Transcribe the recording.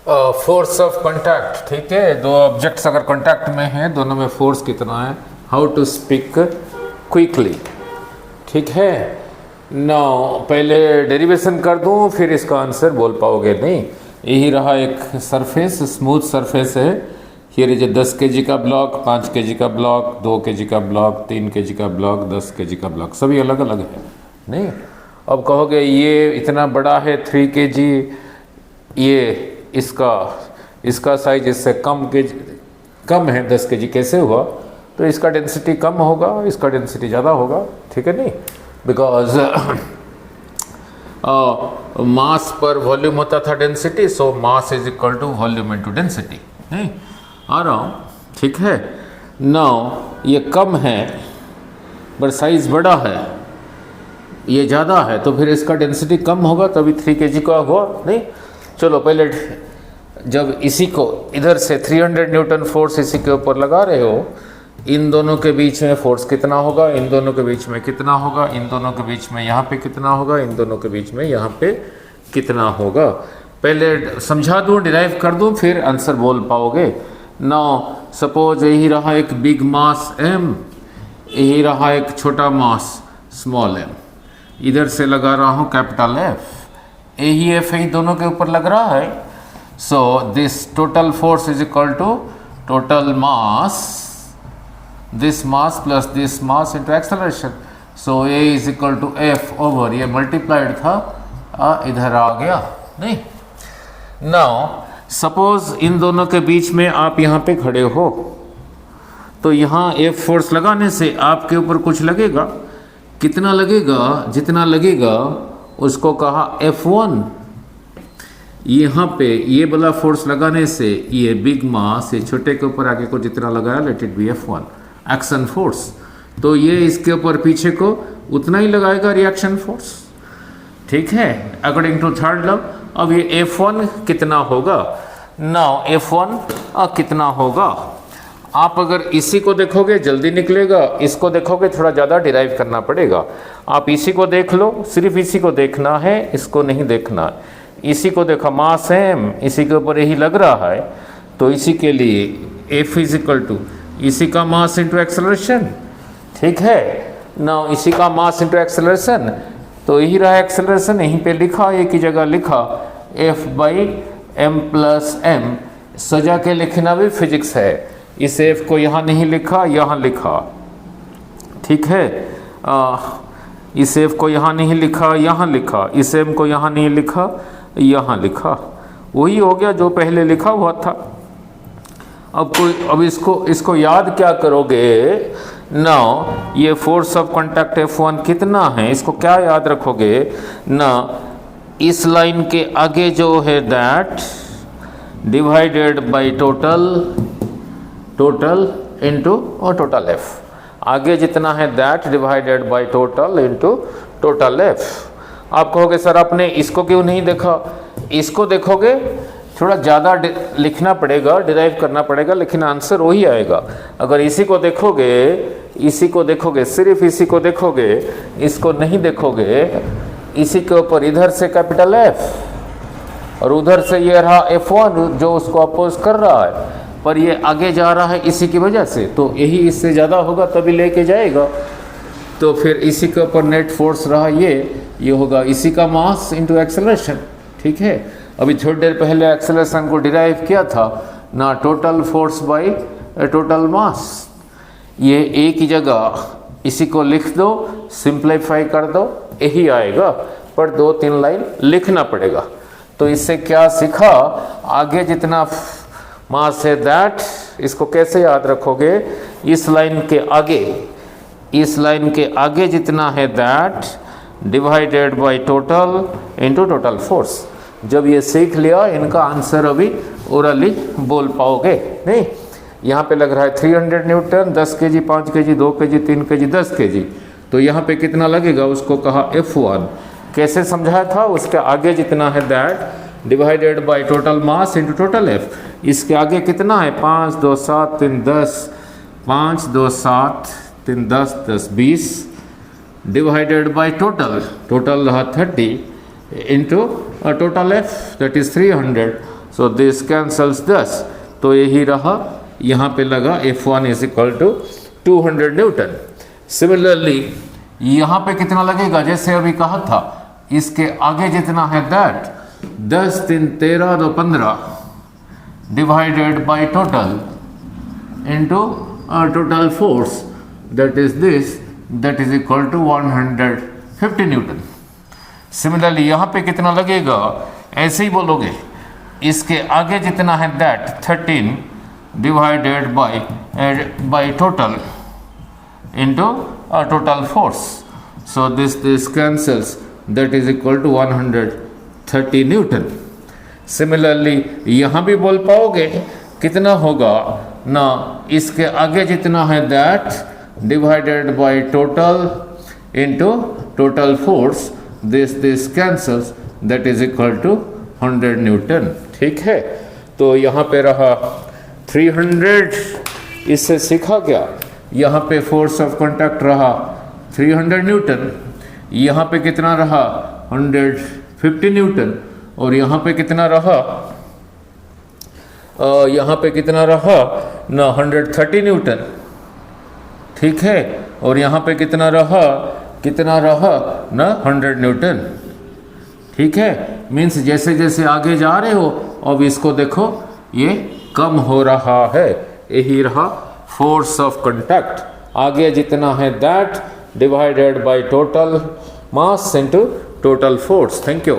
Force of contact, ठीक है। दो ऑब्जेक्ट्स अगर कांटेक्ट में हैं, दोनों में फोर्स कितना है, हाउ टू स्पीक क्विकली, ठीक है। नाउ पहले डेरिवेशन कर दूं, फिर इसका आंसर बोल पाओगे नहीं। यही रहा एक सरफेस, स्मूथ सरफेस है। हियर इज 10 kg का ब्लॉक, 5 kg का ब्लॉक, 2 kg का ब्लॉक, 3 kg का ब्लॉक, 10 kg का ब्लॉक, सभी अलग अलग है नहीं। अब कहोगे ये इतना बड़ा है 3 kg, ये इसका साइज इससे कम है 10 kg, कैसे हुआ? तो इसका डेंसिटी कम होगा, इसका डेंसिटी ज़्यादा होगा, ठीक है नहीं। बिकॉज मास पर वॉल्यूम होता था density, so mass is equal to volume into density, नहीं आ रहा हूँ, ठीक है। नाउ ये कम है पर साइज बड़ा है, ये ज़्यादा है, तो फिर इसका डेंसिटी कम होगा, तभी 3 kg का हुआ नहीं। चलो पहले जब इसी को इधर से 300 न्यूटन फोर्स इसी के ऊपर लगा रहे हो, इन दोनों के बीच में फोर्स कितना होगा, इन दोनों के बीच में कितना होगा, इन दोनों के बीच में यहाँ पे कितना होगा, इन दोनों के बीच में यहाँ पे कितना होगा। पहले समझा दूँ, डिराइव कर दूँ, फिर आंसर बोल पाओगे। नाउ सपोज यही रहा एक बिग मास m, यही रहा एक छोटा मास स्मॉल m, इधर से लगा रहा हूँ कैपिटल F, यही F ही दोनों के ऊपर लग रहा है। So this total force is equal to total mass, this mass plus this mass into acceleration. So A is equal to F over, ये मल्टीप्लाइड था, इधर आ गया नहीं। नाउ सपोज इन दोनों के बीच में आप यहाँ पे खड़े हो, तो यहाँ F फोर्स लगाने से आपके ऊपर कुछ लगेगा, कितना लगेगा? जितना लगेगा उसको कहा F1। यहाँ पे ये वाला फोर्स लगाने से ये बिग मास, ये छोटे के ऊपर आगे को जितना लगाया, let it be F1 action force, तो ये इसके ऊपर पीछे को उतना ही लगाएगा रिएक्शन फोर्स, ठीक है, अकॉर्डिंग टू थर्ड लॉ। अब ये F1 कितना होगा? नाउ F1 कितना होगा? आप अगर इसी को देखोगे जल्दी निकलेगा, इसको देखोगे थोड़ा ज़्यादा डिराइव करना पड़ेगा। आप इसी को देख लो, सिर्फ इसी को देखना है, इसको नहीं देखना है। इसी को देखा, मास m इसी के ऊपर यही लग रहा है, तो इसी के लिए F इज इक्वल टू इसी का मास इंटू एक्सेलरेशन, ठीक है। नाउ इसी का मास इंटू एक्सेलरेशन, तो यही रहा एक्सेलरेशन, यहीं पे लिखा, एक ही जगह लिखा F by m plus m। सजा के लिखना भी फिजिक्स है, इस F को यहाँ नहीं लिखा, यहाँ लिखा, ठीक है। इस F को यहाँ नहीं लिखा, यहाँ लिखा, इस m को यहाँ नहीं लिखा, यहाँ लिखा, वही हो गया जो पहले लिखा हुआ था। अब इसको याद क्या करोगे? नाउ ये फोर्स ऑफ कांटेक्ट F1 कितना है, इसको क्या याद रखोगे ना? इस लाइन के आगे जो है that divided by total into total F, आगे जितना है that divided by total into total F। आप कहोगे सर आपने इसको क्यों नहीं देखा? इसको देखोगे थोड़ा ज़्यादा लिखना पड़ेगा, डिराइव करना पड़ेगा, लेकिन आंसर वही आएगा। अगर इसी को देखोगे, सिर्फ इसी को देखोगे, इसको नहीं देखोगे, इसी के ऊपर इधर से कैपिटल F और उधर से ये रहा F1 जो उसको अपोज कर रहा है, पर ये आगे जा रहा है इसी की वजह से, तो यही इससे ज़्यादा होगा तभी लेके जाएगा। तो फिर इसी के ऊपर नेट फोर्स रहा ये होगा इसी का मास इंटू एक्सेलरेशन, ठीक है। अभी थोड़ी देर पहले एक्सेलरेशन को डिराइव किया था ना, total force by total mass. ये एक ही जगह इसी को लिख दो, सिंप्लीफाई कर दो, यही आएगा, पर 2-3 लाइन लिखना पड़ेगा। तो इससे क्या सीखा? आगे जितना मास है दैट, इसको कैसे याद रखोगे? इस लाइन के आगे जितना है that divided by total into total force. जब ये सीख लिया, इनका आंसर अभी ओरली बोल पाओगे नहीं। यहाँ पे लग रहा है 300 Newton, 10 kg, 5 kg, 2 kg, 3 kg, 10 kg, तो यहाँ पे कितना लगेगा उसको कहा F1। कैसे समझाया था? उसके आगे जितना है that divided by total mass into total F। इसके आगे कितना है? 5 2 7 3 10, 5 2 7 3 10 10 20 डिवाइडेड बाय टोटल रहा 30 into total F that is 300 so this cancels this, तो यही रहा, यहाँ पे लगा F1 is equal to 200 newton. Similarly यहाँ पे कितना लगेगा, जैसे अभी कहा था, इसके आगे जितना है that 10 3 13 2 15 divided by total into total force that is this, that is equal to 150 newton. Similarly यहाँ पे कितना लगेगा, ऐसे ही बोलोगे, इसके आगे जितना है that 13 divided by total into total force, so this cancels, that is equal to 130 newton. Similarly यहाँ भी बोल पाओगे, कितना होगा ना, इसके आगे जितना है that divided by total into total force, this cancels, that is equal to 100 newton. ठीक है, तो यहाँ पे रहा 300, इससे सीखा क्या, यहाँ पे फोर्स ऑफ कांटेक्ट रहा 300 न्यूटन, यहाँ पे कितना रहा 150 न्यूटन, और यहाँ पे कितना रहा, यहाँ पे कितना रहा ना 130 न्यूटन। ठीक है, और यहाँ पे कितना रहा ना 100 न्यूटन। ठीक है, मीन्स जैसे जैसे आगे जा रहे हो, अब इसको देखो ये कम हो रहा है, यही रहा फोर्स ऑफ कांटेक्ट। आगे जितना है that divided by total mass into total force. Thank you.